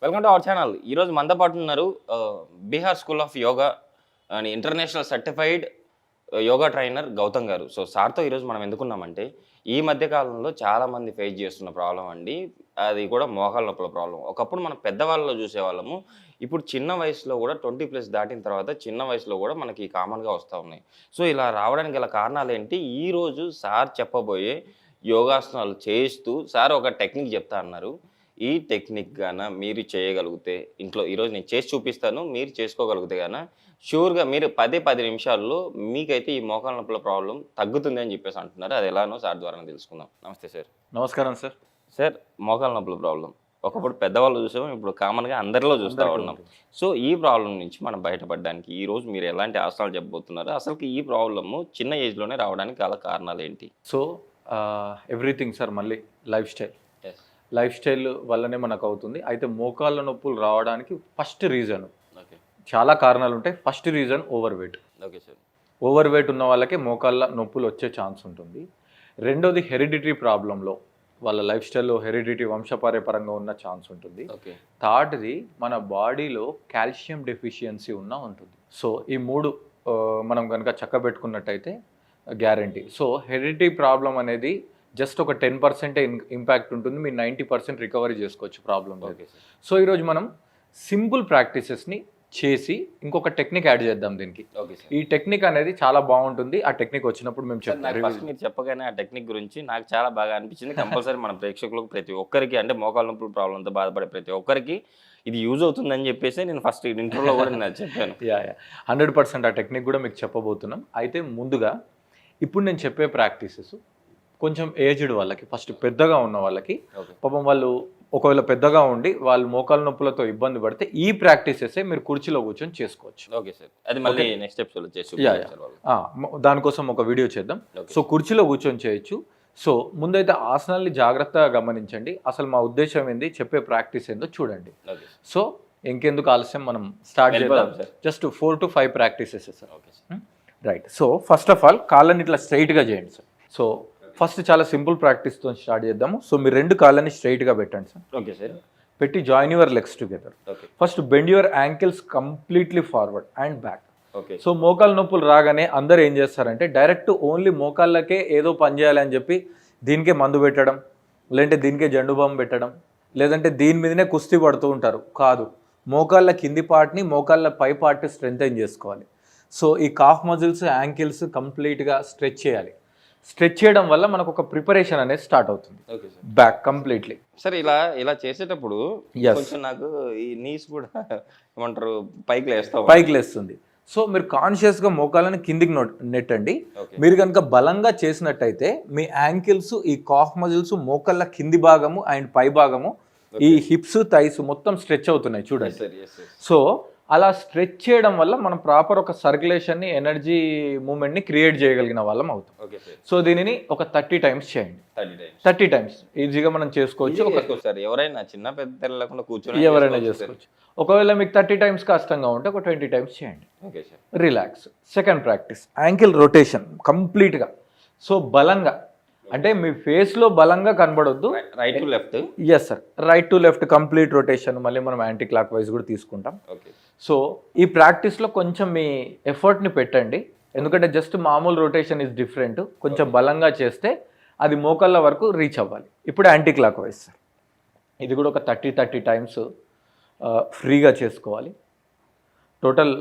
Welcome to our channel. ఈరోజు మనతో పాటు ఉన్నారు Bihar school of yoga and international certified yoga trainer Gautam గారు. సో సార్తో ఈరోజు మనం ఎందుకున్నామంటే ఈ మధ్య కాలంలో చాలామంది ఫేస్ చేస్తున్న ప్రాబ్లం అండి. అది కూడా మోకాళ్ళ నొప్పుల ప్రాబ్లం. ఒకప్పుడు మనం పెద్దవాళ్ళలో చూసేవాళ్ళము. ఇప్పుడు చిన్న వయసులో కూడా 20+ దాటిన తర్వాత చిన్న వయసులో కూడా మనకి కామన్గా వస్తూ ఉన్నాయి. సో ఇలా రావడానికి గల కారణాలు ఏంటి? ఈరోజు సార్ చెప్పబోయే యోగాసనాలు చేస్తూ సార్ ఒక టెక్నిక్ చెప్తా అన్నారు. ఈ టెక్నిక్ గాన మీరు చేయగలిగితే ఇంట్లో ఈరోజు నేను చేసి చూపిస్తాను. మీరు చేసుకోగలిగితే గాన షూర్‌గా మీరు 10 నిమిషాల్లో మీకైతే ఈ మోకాళ్ళ నొప్పుల ప్రాబ్లమ్ తగ్గుతుంది అని చెప్పేసి అంటున్నారు. అది ఎలానో సార్ ద్వారానే తెలుసుకుందాం. నమస్తే సార్. నమస్కారం సార్. సార్, మోకాళ్ళ నొప్పుల ప్రాబ్లమ్ ఒకప్పుడు పెద్దవాళ్ళు చూసాము, ఇప్పుడు కామన్‌గా అందరిలో చూస్తూ ఉన్నాం. సో ఈ ప్రాబ్లం నుంచి మనం బయటపడడానికి ఈరోజు మీరు ఎలాంటి ఆసనాలు చెప్పబోతున్నారు? అసలుకి ఈ ప్రాబ్లము చిన్న ఏజ్‌లోనే రావడానికి గల కారణాలు ఏంటి? సో ఎవ్రీథింగ్ సార్, మళ్ళీ లైఫ్ స్టైల్ వల్లనే మనకు అవుతుంది. అయితే మోకాళ్ళ నొప్పులు రావడానికి ఫస్ట్ రీజన్, చాలా కారణాలు ఉంటాయి. First reason over weight. Okay sir. Over weight ఉన్న వాళ్ళకే మోకాళ్ళ నొప్పులు వచ్చే ఛాన్స్ ఉంటుంది. రెండోది హెరిడిటరీ ప్రాబ్లంలో వాళ్ళ లైఫ్ స్టైల్లో హెరిడిటరీ వంశపార్యపరంగా ఉన్న ఛాన్స్ ఉంటుంది. ఓకే. థర్డ్ది మన బాడీలో కాల్షియం డెఫిషియన్సీ ఉంటుంది. సో ఈ మూడు మనం కనుక చక్కబెట్టుకున్నట్టయితే గ్యారంటీ. సో హెరిడిటరీ ప్రాబ్లం అనేది జస్ట్ ఒక 10% ఇంపాక్ట్ ఉంటుంది. మీరు 90% రికవరీ చేసుకోవచ్చు ప్రాబ్లం. సో ఈరోజు మనం సింపుల్ ప్రాక్టీసెస్ని చేసి ఇంకొక టెక్నిక్ యాడ్ చేద్దాం దీనికి. ఈ టెక్నిక్ అనేది చాలా బాగుంటుంది. ఆ టెక్నిక్ వచ్చినప్పుడు మేము చెప్తాం. ఫస్ట్ మీరు చెప్పగానే ఆ టెక్నిక్ గురించి నాకు చాలా బాగా అనిపించింది. కంపల్సరీ మన ప్రేక్షకులకు ప్రతి ఒక్కరికి, అంటే మోకాళ్ళ నొప్పుల ప్రాబ్లంతో బాధపడే ప్రతి ఒక్కరికి ఇది యూజ్ అవుతుందని చెప్పేసి నేను ఫస్ట్ ఇంటర్వ్యూలో కూడా నేను చెప్పాను. 100% ఆ టెక్నిక్ కూడా మీకు చెప్పబోతున్నాం. అయితే ముందుగా ఇప్పుడు నేను చెప్పే ప్రాక్టీసెస్ కొంచెం ఏజ్డ్ వాళ్ళకి, ఫస్ట్ పెద్దగా ఉన్న వాళ్ళకి, పాపం వాళ్ళు ఒకవేళ పెద్దగా ఉండి వాళ్ళు మోకాళ్ళ నొప్పులతో ఇబ్బంది పడితే ఈ ప్రాక్టీసెస్ మీరు కుర్చీలో కూర్చొని చేసుకోవచ్చు. Okay sir. అది మళ్ళీ నెక్స్ట్ ఎపిసోడ్లో చేసి దానికోసం ఒక వీడియో చేద్దాం. సో కుర్చీలో కూర్చొని చేయొచ్చు. సో ముందైతే ఆసనాల్ని జాగ్రత్తగా గమనించండి. అసలు మా ఉద్దేశం ఏంది, చెప్పే ప్రాక్టీస్ ఏందో చూడండి. సో ఇంకెందుకు ఆలస్యం, మనం స్టార్ట్ చేద్దాం. Just 4 to 5 practices sir. Right. So first of all కాళ్ళని ఇట్లా స్ట్రైట్గా చేయండి సార్. సో ఫస్ట్ చాలా సింపుల్ ప్రాక్టీస్తో స్టార్ట్ చేద్దాము. సో మీరు 2 కాళ్ళని స్ట్రైట్గా పెట్టండి సార్. Okay sir. పెట్టి join your legs together. First bend your ankles completely forward and back. So మోకాళ్ళ నొప్పులు రాగానే అందరు ఏం చేస్తారంటే డైరెక్ట్ ఓన్లీ మోకాళ్ళకే ఏదో పని చేయాలని చెప్పి దీనికే మందు పెట్టడం, లేదంటే దీనికే జండు బాంబు పెట్టడం, లేదంటే దీని మీదనే కుస్తీ పడుతూ ఉంటారు. కాదు, మోకాళ్ళ కింది పార్ట్ని మోకాళ్ళ పై పార్ట్ స్ట్రెంథెన్ చేసుకోవాలి. సో ఈ కాఫ్ మజిల్స్, యాంకిల్స్ కంప్లీట్గా స్ట్రెచ్ చేయాలి. స్ట్రెచ్ చేయడం వల్ల మనకు ఒక ప్రిపరేషన్ అనేది స్టార్ట్ అవుతుంది. Back completely. సరే, ఇలా చేసేటప్పుడు కొంచెం నాకు ఈ నీస్ కూడా ఏమంటారు పైకి లేస్తుంది. సో మీరు కాన్షియస్గా మోకాళ్ళని కిందికి నెట్టండి. మీరు కనుక బలంగా చేసినట్టయితే మీ యాంకిల్స్, ఈ కాఫ్ మజిల్స్, మోకాళ్ళ కింది భాగము అండ్ పై భాగము, ఈ హిప్స్, థైస్ మొత్తం స్ట్రెచ్ అవుతున్నాయి చూడండి. సో అలా స్ట్రెచ్ చేయడం వల్ల మనం ప్రాపర్ ఒక సర్క్యులేషన్ని, ఎనర్జీ మూమెంట్ని క్రియేట్ చేయగలిగిన వాళ్ళం అవుతాం. సో దీనిని ఒక 30 టైమ్స్ చేయండి. 30 టైమ్స్ ఈజీగా మనం చేసుకోవచ్చు. ఎవరైనా చిన్న పెద్ద లేకుండా కూర్చొని ఎవరైనా చేసుకోవచ్చు. ఒకవేళ మీకు 30 టైమ్స్ కష్టంగా ఉంటే ఒక 20 టైమ్స్ చేయండి. Relax. Second practice, ankle rotation కంప్లీట్గా. సో బలంగా, అంటే మీ ఫేస్లో బలంగా కనబడొద్దు. Right to left. Yes sir, right to left complete rotation. మళ్ళీ మనం యాంటీ క్లాక్ వైజ్ కూడా తీసుకుంటాం. సో ఈ ప్రాక్టీస్లో కొంచెం మీ ఎఫర్ట్ని పెట్టండి. ఎందుకంటే జస్ట్ మామూలు రొటేషన్ ఇస్ డిఫరెంట్. కొంచెం బలంగా చేస్తే అది మోకాళ్ళ వరకు రీచ్ అవ్వాలి. ఇప్పుడు యాంటీ క్లాక్ వైజ్ సార్. ఇది కూడా ఒక 30 టైమ్స్ ఫ్రీగా చేసుకోవాలి. టోటల్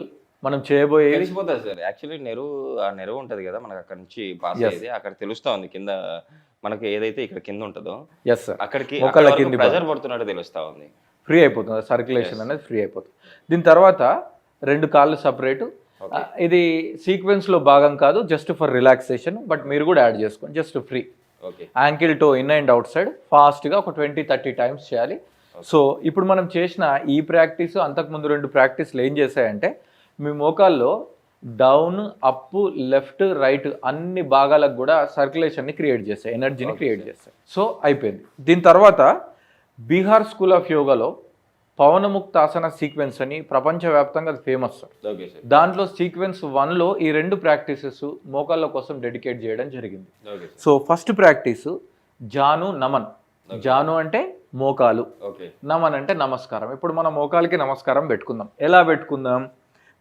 మనం చేయబోయే తెలిసిపోతుంది సార్. యాక్చువల్లీ నెరువు ఉంటుంది కదా మనకు, అక్కడ నుంచి పాస్ అయ్యేది అక్కడ తెలుస్తూ ఉంది. కింద మనకి ఏదైతే ఇక్కడ కింద ఉంటుందో అక్కడికి ప్రెజర్ పడుతున్నట్టు తెలుస్తూ ఉంది. ఫ్రీ అయిపోతుంది, సర్క్యులేషన్ అనేది ఫ్రీ అయిపోతుంది. దీని తర్వాత 2 కాళ్ళు సపరేట్. ఇది సీక్వెన్స్లో భాగం కాదు, జస్ట్ ఫర్ రిలాక్సేషన్. బట్ మీరు కూడా యాడ్ చేసుకోండి, just free. Ankle toe in and out side ఫాస్ట్గా ఒక 20-30 టైమ్స్ చేయాలి. సో ఇప్పుడు మనం చేసిన ఈ ప్రాక్టీస్, అంతకుముందు 2 ప్రాక్టీస్లు ఏం చేశాయంటే మీ మోకాల్లో డౌన్, అప్, లెఫ్ట్, రైట్ అన్ని భాగాలకు కూడా సర్క్యులేషన్ని క్రియేట్ చేస్తాయి, ఎనర్జీని క్రియేట్ చేస్తాయి. సో అయిపోయింది. దీని తర్వాత బీహార్ స్కూల్ ఆఫ్ యోగాలో పవనముక్తాసన సీక్వెన్స్ అని ప్రపంచవ్యాప్తంగా అది ఫేమస్. దాంట్లో సీక్వెన్స్ 1లో ఈ 2 ప్రాక్టీసెస్ మోకాళ్ళ కోసం డెడికేట్ చేయడం జరిగింది. సో ఫస్ట్ ప్రాక్టీస్ జాను నమన్. జాను అంటే మోకాలు, ఓకే నమన్ అంటే నమస్కారం. ఇప్పుడు మనం మోకాలకి నమస్కారం పెట్టుకుందాం. ఎలా పెట్టుకుందాం?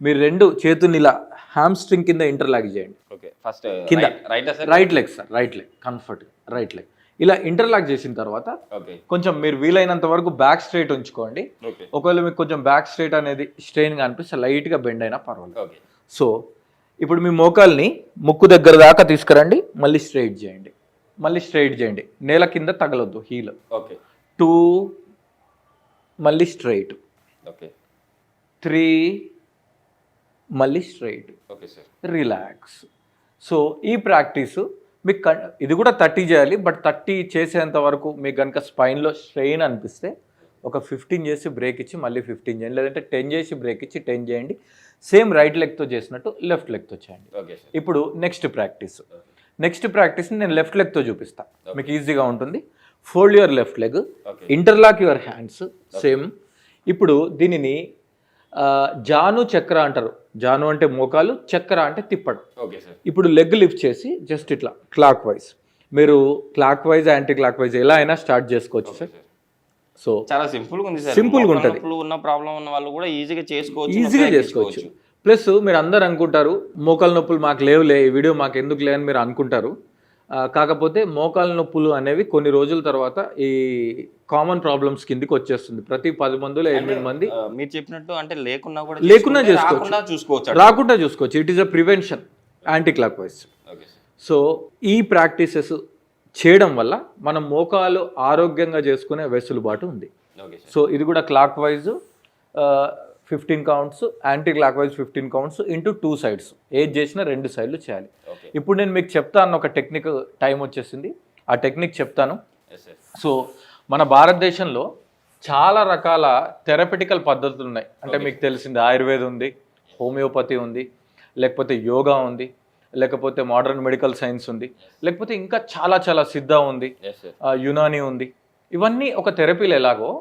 మీరు రెండు చేతుల్ని ఇలా హ్యామ్స్ట్రింగ్ కింద ఇంటర్లాక్ చేయండి. ఓకే ఫస్ట్ కింద right right leg sir, right leg comfort, right leg ఇలా ఇంటర్లాక్ చేసిన తర్వాత ఓకే కొంచెం మీరు వీలైనంత వరకు బ్యాక్ స్ట్రైట్ ఉంచుకోండి. ఓకే ఒకవేళ మీకు కొంచెం బ్యాక్ స్ట్రైట్ అనేది స్ట్రెయిన్గా అనిపిస్తే లైట్గా బెండ్ అయినా పర్వాలేదు. ఓకే సో ఇప్పుడు మీ మోకాల్ని ముక్కు దగ్గర దాకా తీసుకురండి, మళ్ళీ స్ట్రైట్ చేయండి, మళ్ళీ స్ట్రైట్ చేయండి, నేల కింద తగలొద్దు హీల్. ఓకే 2 మళ్ళీ స్ట్రైట్, ఓకే 3 మళ్ళీ straight, okay sir relax. So ఈ ప్రాక్టీసు మీకు ఇది కూడా 30 చేయాలి, బట్ 30 చేసేంత వరకు మీకు కనుక స్పైన్లో స్ట్రెయిన్ అనిపిస్తే ఒక 15 చేసి బ్రేక్ ఇచ్చి మళ్ళీ 15 చేయండి, లేదంటే 10 చేసి బ్రేక్ ఇచ్చి 10 చేయండి. సేమ్ రైట్ లెగ్తో చేసినట్టు లెఫ్ట్ లెగ్తో చేయండి. ఓకే సార్ ఇప్పుడు నెక్స్ట్ ప్రాక్టీస్ని నేను లెఫ్ట్ లెగ్తో చూపిస్తాను, మీకు ఈజీగా ఉంటుంది. Fold your left leg, okay interlock your hands same. ఇప్పుడు దీనిని జాను చక్ర అంటారు. జాను అంటే మోకాలు, చక్ర అంటే తిప్పడం. ఓకే సార్ ఇప్పుడు లెగ్ లిఫ్ట్ చేసి జస్ట్ ఇట్లా క్లాక్ వైజ్, మీరు clock wise anti clock wise ఎలా అయినా స్టార్ట్ చేసుకోవచ్చు సార్. సో చాలా సింపుల్ గా ఉంది సార్. సింపుల్గా ఉంటుంది, ఉన్న ప్రాబ్లం ఉన్న వాళ్ళు కూడా ఈజీగా చేసుకోవచ్చు, ఈజీగా చేసుకోవచ్చు. ప్లస్ మీరు అందరు అనుకుంటారు మోకాలు నొప్పులు మాకు లేవులే, ఈ వీడియో మాకు ఎందుకు లే అని మీరు అనుకుంటారు. కాకపోతే మోకాలు నొప్పులు అనేవి కొన్ని రోజుల తర్వాత ఈ కామన్ ప్రాబ్లమ్స్ కిందికి వచ్చేస్తుంది. ప్రతి 10 మందిలో 8 మంది మీరు చెప్పినట్టు అంటే లేకున్నా కూడా లేకున్నా చేసుకోవచ్చు, రాకుండా చూసుకోవచ్చు. It is a prevention anti clock wise. Okay sir so ఈ ప్రాక్టీసెస్ చేయడం వల్ల మనం మోకాలు ఆరోగ్యంగా చేసుకునే వెసులుబాటు ఉంది. ఓకే సార్ సో ఇది కూడా clock wise 15 counts, anti clock wise 15 counts into 2 sides. ఏది చేసినా 2 సైడ్లు చేయాలి. ఓకే ఇప్పుడు నేను మీకు చెప్తాను ఒక టెక్నిక్, టైం వచ్చేసింది, ఆ టెక్నిక్ చెప్తాను. ఎస్ సార్ సో మన భారతదేశంలో చాలా రకాల థెరపెటికల్ పద్ధతులు ఉన్నాయి. అంటే మీకు తెలిసింది ఆయుర్వేదం ఉంది, హోమియోపతి ఉంది, లేకపోతే యోగా ఉంది, లేకపోతే మోడర్న్ మెడికల్ సైన్స్ ఉంది, లేకపోతే ఇంకా చాలా చాలా సిద్ధ ఉంది, ఎస్ సార్ యునాని ఉంది. ఇవన్నీ ఒక థెరపీలు ఎలాగో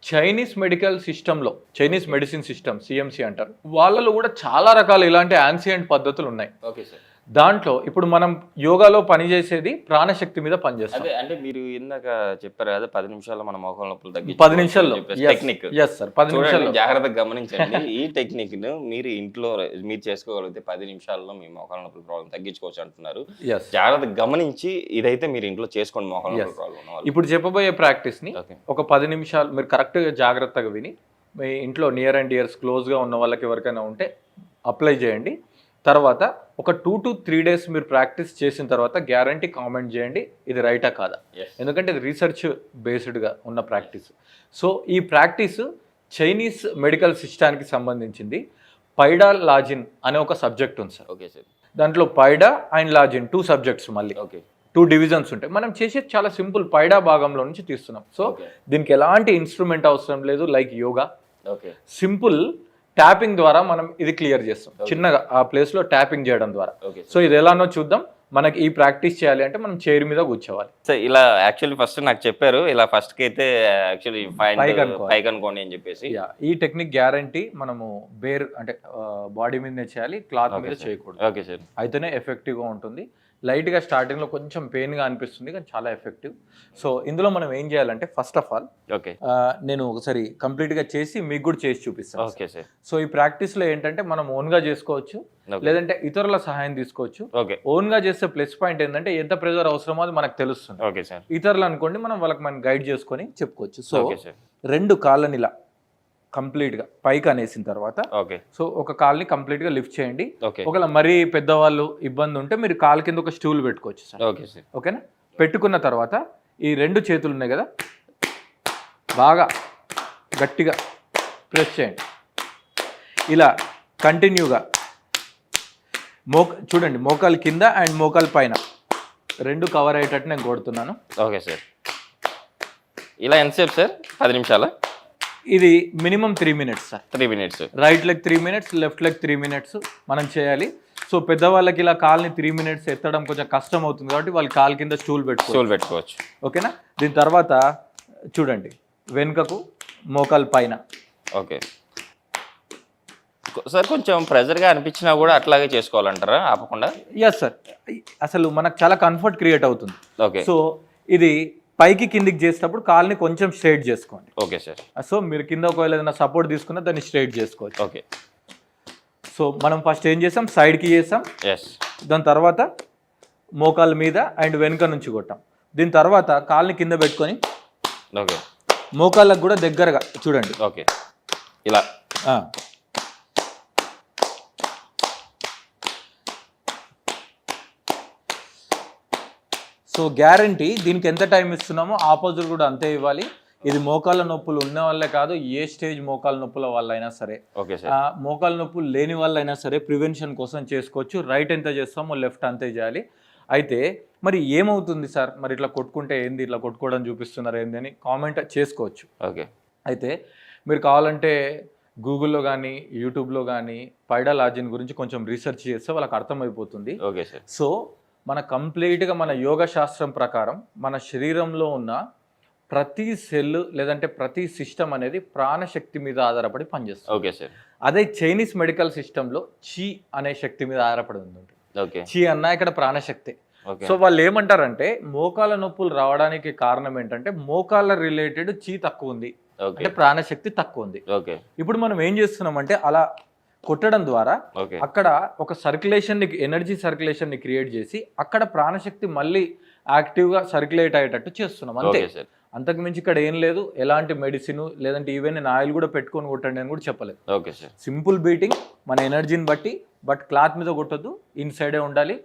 చైనీస్ మెడికల్ సిస్టంలో, చైనీస్ మెడిసిన్ సిస్టమ్ సిఎంసి అంటారు, వాళ్ళలో కూడా చాలా రకాల ఇలాంటి యాన్సియంట్ పద్ధతులు ఉన్నాయి. ఓకే సార్ దాంట్లో ఇప్పుడు మనం యోగాలో పనిచేసేది ప్రాణశక్తి మీద పనిచేస్తాం. అదే అంటే మీరు ఇందాక చెప్పారు కదా 10 నిమిషాల్లో మన మోకాలు నొప్పులు 10 నిమిషాల్లో టెక్నిక్. ఎస్ సార్, 10 నిమిషాల్లో జాగ్రత్తగా గమనించండి. ఈ టెక్నిక్ ను మీరు ఇంట్లో మీరు చేసుకోగలిగితే 10 నిమిషాల్లో మీ మోకాలు నొప్పుల ప్రాబ్లం తగ్గించుకోవచ్చు అంటున్నారు. ఎస్, జాగ్రత్తగా గమనించి ఇదైతే మీరు ఇంట్లో చేసుకోండి మోకాలు నొప్పుల ప్రాబ్లం ఉన్న వాళ్ళు. ఇప్పుడు చెప్పబోయే ప్రాక్టీస్ ని ఓకే ఒక 10 నిమిషాలు మీరు కరెక్ట్గా జాగ్రత్తగా విని మీ ఇంట్లో నియర్ అండ్ డియర్స్ క్లోజ్గా ఉన్న వాళ్ళకి ఎవరికైనా ఉంటే అప్లై చేయండి. తర్వాత ఒక 2 to 3 డేస్ మీరు ప్రాక్టీస్ చేసిన తర్వాత గ్యారంటీ కామెంట్ చేయండి ఇది రైటా కాదా, Yes. ఎందుకంటే ఇది రీసెర్చ్ బేస్డ్గా ఉన్న ప్రాక్టీస్. సో ఈ ప్రాక్టీస్ చైనీస్ మెడికల్ సిస్టానికి సంబంధించింది. పైడా లాజిన్ అనే ఒక సబ్జెక్ట్ ఉంది సార్. ఓకే సార్ దాంట్లో పైడా అండ్ లాజిన్ 2 సబ్జెక్ట్స్, మళ్ళీ ఓకే 2 డివిజన్స్ ఉంటాయి. మనం చేసేది చాలా సింపుల్, పైడా భాగంలో నుంచి తీస్తున్నాం. So Okay. దీనికి ఎలాంటి ఇన్స్ట్రుమెంట్ అవసరం లేదు, like yoga. Okay simple tapping ద్వారా మనం ఇది క్లియర్ చేస్తాం. చిన్నగా ఆ ప్లేస్లో ట్యాపింగ్ చేయడం ద్వారా. ఓకే సో ఇది ఎలానో చూద్దాం. మనకి ఈ ప్రాక్టీస్ చేయాలి అంటే మనం చైర్ మీద కూర్చోవాలి. సార్ ఇలా యాక్చువల్లీ ఫస్ట్ నాకు చెప్పారు ఇలా ఫస్ట్ కి అయితే యాక్చువల్లీ పైకి అనుకోవాలి. పైకి అనుకోండి అని చెప్పేసి. ఈ టెక్నిక్ గ్యారంటీ మనము బేర్ అంటే బాడీ మీదనే చేయాలి, క్లాత్ మీద చేయకూడదు. ఓకే సార్ అయితేనే ఎఫెక్టివ్గా ఉంటుంది. లైట్గా స్టార్టింగ్లో కొంచెం పెయిన్గా అనిపిస్తుంది కానీ చాలా ఎఫెక్టివ్. సో ఇందులో మనం ఏం చేయాలంటే ఫస్ట్ ఆఫ్ ఆల్ ఓకే నేను ఒకసారి కంప్లీట్గా చేసి మీకు కూడా చేసి చూపిస్తాను. ఓకే సార్ సో ఈ ప్రాక్టీస్లో ఏంటంటే మనం ఓన్గా చేసుకోవచ్చు, లేదంటే ఇతరుల సహాయం తీసుకోవచ్చు. ఓకే ఓన్గా చేస్తే ప్లస్ పాయింట్ ఏంటంటే ఎంత ప్రెజర్ అవసరమో అది మనకు తెలుస్తుంది. ఓకే సార్ ఇతరులు అనుకోండి మనం గైడ్ చేసుకొని చెప్పుకోవచ్చు. సో ఓకే సార్ 2 కాళ్ళని ఇలా కంప్లీట్గా పైకి అనేసిన తర్వాత ఓకే సో ఒక కాల్ని కంప్లీట్గా లిఫ్ట్ చేయండి. ఓకే ఒకవేళ మరీ పెద్దవాళ్ళు ఇబ్బంది ఉంటే మీరు కాలు కింద ఒక స్టూల్ పెట్టుకోవచ్చు సార్. ఓకే సార్ ఓకేనా? పెట్టుకున్న తర్వాత ఈ 2 చేతులు ఉన్నాయి కదా, బాగా గట్టిగా ప్రెస్ చేయండి. ఇలా కంటిన్యూగా చూడండి, మోకాలు కింద అండ్ మోకాలు పైన 2 కవర్ అయ్యేటట్టు నేను కొడుతున్నాను. ఓకే సార్ ఇలా ఎంతసేపు సార్? 10 నిమిషాలా? ఇది minimum 3 minutes sir. 3 minutes. Right leg 3 minutes, left leg 3 minutes మనం చేయాలి. సో పెద్దవాళ్ళకి ఇలా కాల్ని 3 minutes ఎత్తడం కొంచెం కష్టం అవుతుంది కాబట్టి వాళ్ళు కాలు కింద స్టూల్ పెట్టుకోవచ్చు. ఓకేనా? దీని తర్వాత చూడండి, వెనుకకు మోకాలు పైన. ఓకే సార్ కొంచెం ప్రెజర్గా అనిపించినా కూడా అట్లాగే చేసుకోవాలంటారా ఆపకుండా? ఎస్ సార్, అసలు మనకు చాలా కంఫర్ట్ క్రియేట్ అవుతుంది. ఓకే సో ఇది పైకి కిందికి చేసేటప్పుడు కాల్ని కొంచెం స్ట్రైట్ చేసుకోండి. Okay sir. సో మీరు కింద ఒకవేళ ఏదైనా సపోర్ట్ తీసుకున్నా దాన్ని స్ట్రైట్ చేసుకోవచ్చు. ఓకే. సో మనం ఫస్ట్ ఏం చేసాం, సైడ్కి చేసాం, ఎస్. దాని తర్వాత మోకాళ్ళ మీద అండ్ వెనుక నుంచి కొట్టాం. దీని తర్వాత కాల్ని కింద పెట్టుకొని ఓకే, మోకాళ్ళకు కూడా దగ్గరగా చూడండి. ఓకే, ఇలా. సో గ్యారంటీ దీనికి ఎంత టైం ఇస్తున్నామో ఆపోజిట్ కూడా అంతే ఇవ్వాలి. ఇది మోకాళ్ళ నొప్పులు ఉన్న వాళ్ళే కాదు, ఏ స్టేజ్ మోకాళ్ళ నొప్పుల వాళ్ళైనా సరే, ఓకే సార్, మోకాళ్ళ నొప్పులు లేని వాళ్ళైనా సరే ప్రివెన్షన్ కోసం చేసుకోవచ్చు. రైట్ ఎంత చేస్తామో లెఫ్ట్ అంతే చేయాలి. అయితే మరి ఏమవుతుంది సార్, మరి ఇట్లా కొట్టుకుంటే ఏంది, ఇట్లా కొట్టుకోవడం చూపిస్తున్నారు ఏంది అని కామెంట్ చేసుకోవచ్చు. ఓకే. అయితే మీరు కావాలంటే గూగుల్లో కానీ యూట్యూబ్లో కానీ పైడాలజీ గురించి కొంచెం రీసెర్చ్ చేస్తే వాళ్ళకి అర్థమైపోతుంది. Okay sir. సో మన కంప్లీట్గా మన యోగ శాస్త్రం ప్రకారం మన శరీరంలో ఉన్న ప్రతి సెల్ లేదంటే ప్రతి సిస్టమ్ అనేది ప్రాణశక్తి మీద ఆధారపడి పనిచేస్తుంది. Okay sir. అదే చైనీస్ మెడికల్ సిస్టంలో చి అనే శక్తి మీద ఆధారపడి ఉంది. ఓకే. చి అన్న ఇక్కడ ప్రాణశక్తి. సో వాళ్ళు ఏమంటారంటే మోకాళ్ళ నొప్పులు రావడానికి కారణం ఏంటంటే మోకాళ్ళ రిలేటెడ్ చి తక్కువ ఉంది, అంటే ప్రాణశక్తి తక్కువ ఉంది. ఓకే. ఇప్పుడు మనం ఏం చేస్తున్నామంటే అలా కొట్టడం ద్వారా ఓకే, అక్కడ ఒక సర్క్యులేషన్ ని, ఎనర్జీ సర్క్యులేషన్ ని క్రియేట్ చేసి అక్కడ ప్రాణశక్తి మళ్ళీ యాక్టివ్ గా సర్క్యులేట్ అయ్యేటట్టు చేస్తున్నాం అంతే. అంతకు మించి ఇక్కడ ఏం లేదు. ఎలాంటి మెడిసిన్ లేదంటే ఈవెన్ నేను ఆయిల్ కూడా పెట్టుకొని కొట్టండి అని కూడా చెప్పలేదు. Okay sir. సింపుల్ బీటింగ్ మన ఎనర్జీని బట్టి, బట్ క్లాత్ మీద కొట్టద్దు, ఇన్సైడే ఉండాలి.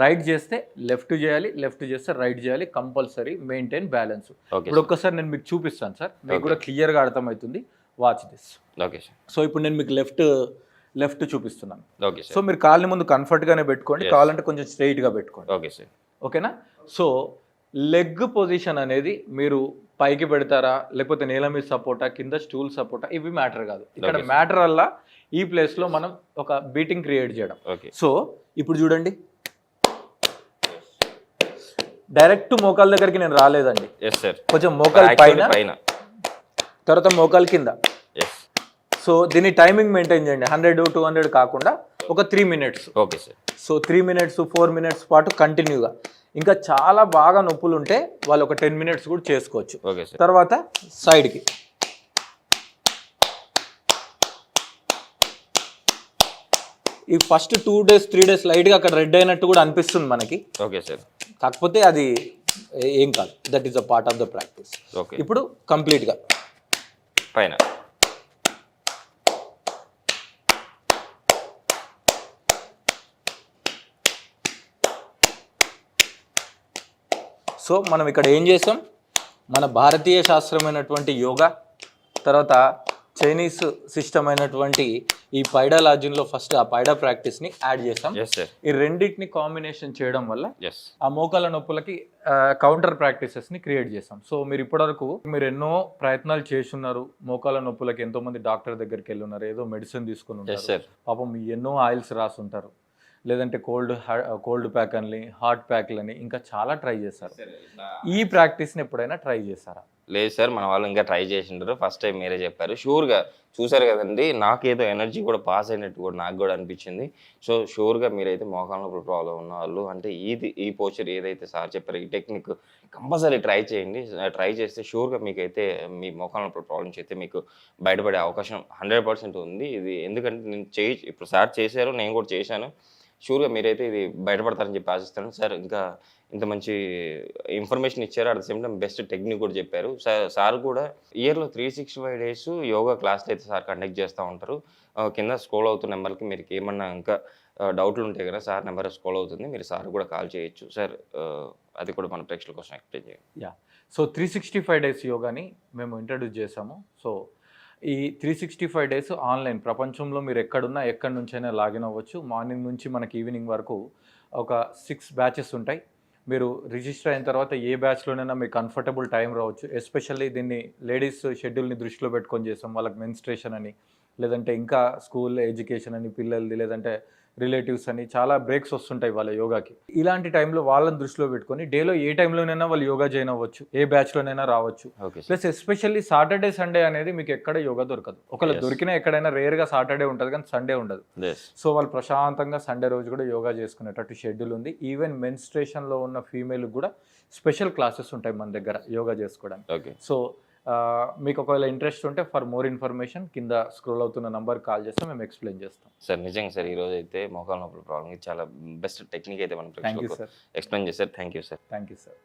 రైట్ చేస్తే లెఫ్ట్ చేయాలి, లెఫ్ట్ చేస్తే రైట్ చేయాలి, కంపల్సరీ మెయింటైన్ బ్యాలెన్స్. ఇప్పుడు ఒక్కసారి నేను మీకు చూపిస్తాను సార్, మీకు కూడా క్లియర్గా అర్థమవుతుంది. Watch this. Okay sir. So ఇప్పుడు నేను మీకు లెఫ్ట్ చూపిస్తున్నాను. Okay sir. సో మీరు కాళ్ళని ముందు కంఫర్ట్గానే పెట్టుకోండి, కావాలంటే కొంచెం స్ట్రైట్గా పెట్టుకోండి. Okay sir. ఓకేనా? సో లెగ్ పొజిషన్ అనేది మీరు పైకి పెడతారా లేకపోతే నేల మీద సపోర్టా, కింద స్టూల్ సపోర్టా, ఇవి మ్యాటర్ కాదు. ఇక్కడ మ్యాటర్ వల్ల ఈ ప్లేస్లో మనం ఒక బీటింగ్ క్రియేట్ చేయడం. సో ఇప్పుడు చూడండి, డైరెక్ట్ మోకాళ్ళ దగ్గరికి నేను రాలేదండి. కొంచెం మోకాళ్ళ పైన, తర్వాత మోకాళ్ళ కింద. సో దీని టైమింగ్ మెయింటైన్ చేయండి, 100, 200 కాకుండా ఒక 3 minutes. Okay sir. So 3 minutes, 4 minutes పాటు కంటిన్యూగా. ఇంకా చాలా బాగా నొప్పులు ఉంటే వాళ్ళు ఒక 10 minutes కూడా చేసుకోవచ్చు. Okay sir. తర్వాత సైడ్కి. ఈ ఫస్ట్ 2 days 3 days లైట్గా అక్కడ రెడ్ అయినట్టు కూడా అనిపిస్తుంది మనకి. Okay sir. కాకపోతే అది ఏం కాదు, that is a part of the practice. Okay. ఇప్పుడు కంప్లీట్గా పైన. సో మనం ఇక్కడ ఏం చేసాం, మన భారతీయ శాస్త్రమైనటువంటి యోగా, తర్వాత చైనీస్ సిస్టమ్ అయినటువంటి ఈ పైడాలజీలో ఫస్ట్ ఆ పైడా ప్రాక్టీస్ని యాడ్ చేసాం. ఈ రెండింటిని కాంబినేషన్ చేయడం వల్ల ఆ మోకాళ్ళ నొప్పులకి కౌంటర్ ప్రాక్టీసెస్ని క్రియేట్ చేసాం. సో మీరు ఇప్పటివరకు మీరు ఎన్నో ప్రయత్నాలు చేస్తున్నారు, మోకాళ్ళ నొప్పులకి ఎంతో మంది డాక్టర్ దగ్గరికి వెళ్ళి ఉన్నారు, ఏదో మెడిసిన్ తీసుకుని ఉంటారు, పాపం ఎన్నో ఆయిల్స్ రాసుంటారు, లేదంటే కోల్డ్ ప్యాక్ అని, హాట్ ప్యాక్లని, ఇంకా చాలా ట్రై చేశారు. ఈ ప్రాక్టీస్ని ఎప్పుడైనా ట్రై చేశారా? లేదు సార్, మన వాళ్ళు ఇంకా ట్రై చేసింటారు. ఫస్ట్ టైం మీరే చెప్పారు. షూర్గా చూసారు కదండి, నాకేదో ఎనర్జీ కూడా పాస్ అయినట్టు కూడా నాకు కూడా అనిపించింది. సో షూర్గా మీరైతే మోకాళ్ళ నొప్పులు ప్రాబ్లం ఉన్న వాళ్ళు అంటే ఈ పోస్చర్ ఏదైతే సార్ చెప్పారో ఈ టెక్నిక్ కంపల్సరీ ట్రై చేయండి. ట్రై చేస్తే షూర్గా మీకైతే మీ మోకాళ్ళ నొప్పుల ప్రాబ్లమ్స్ అయితే మీకు బయటపడే అవకాశం 100% ఉంది. ఇది ఎందుకంటే నేను ఇప్పుడు సార్ చేశారు, నేను కూడా చేశాను. షూర్గా మీరైతే ఇది బయటపడతారని చెప్పి ఆశిస్తాను. సార్ ఇంకా ఇంత మంచి ఇన్ఫర్మేషన్ ఇచ్చారు, at the same time best technique కూడా చెప్పారు. సార్ కూడా ఇయర్లో 365 days యోగా క్లాస్లు అయితే సార్ కండక్ట్ చేస్తూ ఉంటారు. కింద స్క్రోల్ అవుతున్న నెంబర్కి మీరు ఏమన్నా ఇంకా డౌట్లు ఉంటే కదా సార్ నెంబర్ స్క్రోల్ అవుతుంది, మీరు సార్ కూడా కాల్ చేయొచ్చు. సార్ అది కూడా మన ప్రేక్షకుల కోసం ఎక్స్ప్లెయిన్ చేయండి. సో 365 days యోగాని మేము ఇంట్రడ్యూస్ చేసాము. సో ఈ 365 days ఆన్లైన్, ప్రపంచంలో మీరు ఎక్కడున్నా ఎక్కడి నుంచైనా లాగిన్ అవ్వచ్చు. మార్నింగ్ నుంచి మనకి ఈవినింగ్ వరకు ఒక 6 batches ఉంటాయి. మీరు రిజిస్టర్ అయిన తర్వాత ఏ బ్యాచ్లోనైనా మీకు కంఫర్టబుల్ టైం రావచ్చు. ఎస్పెషల్లీ దీన్ని లేడీస్ షెడ్యూల్ని దృష్టిలో పెట్టుకొని చేసాం. వాళ్ళకి మెన్స్ట్రేషన్ అని, లేదంటే ఇంకా స్కూల్ ఎడ్యుకేషన్ అని పిల్లలది, లేదంటే రిలేటివ్స్ అని చాలా బ్రేక్స్ వస్తుంటాయి వాళ్ళ యోగాకి. ఇలాంటి టైంలో వాళ్ళని దృష్టిలో పెట్టుకొని డేలో ఏ టైంలోనైనా వాళ్ళు యోగా జాయిన్ అవ్వచ్చు, ఏ బ్యాచ్లోనైనా రావచ్చు. Okay plus especially Saturday Sunday అనేది మీకు ఎక్కడ యోగా దొరకదు. ఒకవేళ దొరికినా ఎక్కడైనా రేర్గా సాటర్డే ఉంటుంది కానీ సండే ఉండదు. సో వాళ్ళు ప్రశాంతంగా సండే రోజు కూడా యోగా చేసుకునేటట్టు షెడ్యూల్ ఉంది. ఈవెన్ మెన్స్ట్రేషన్లో ఉన్న ఫీమేల్ కూడా స్పెషల్ క్లాసెస్ ఉంటాయి మన దగ్గర యోగా చేసుకోవడానికి. ఓకే సో మీకు ఒకవేళ ఇంట్రెస్ట్ ఉంటే ఫర్ మోర్ ఇన్ఫర్మేషన్ కింద స్క్రోల్ అవుతున్న నంబర్ కాల్ చేస్తే మేము ఎక్స్ప్లెయిన్ చేస్తాం. సార్ నిజంగా సార్ ఈరోజు అయితే మోకాల నొప్పుల ప్రాబ్లమ్కి చాలా బెస్ట్ టెక్నిక్ అయితే మనం థ్యాంక్ యూ సార్. ఎక్స్ప్లెయిన్ చేశారు. Thank you sir. Thank you sir.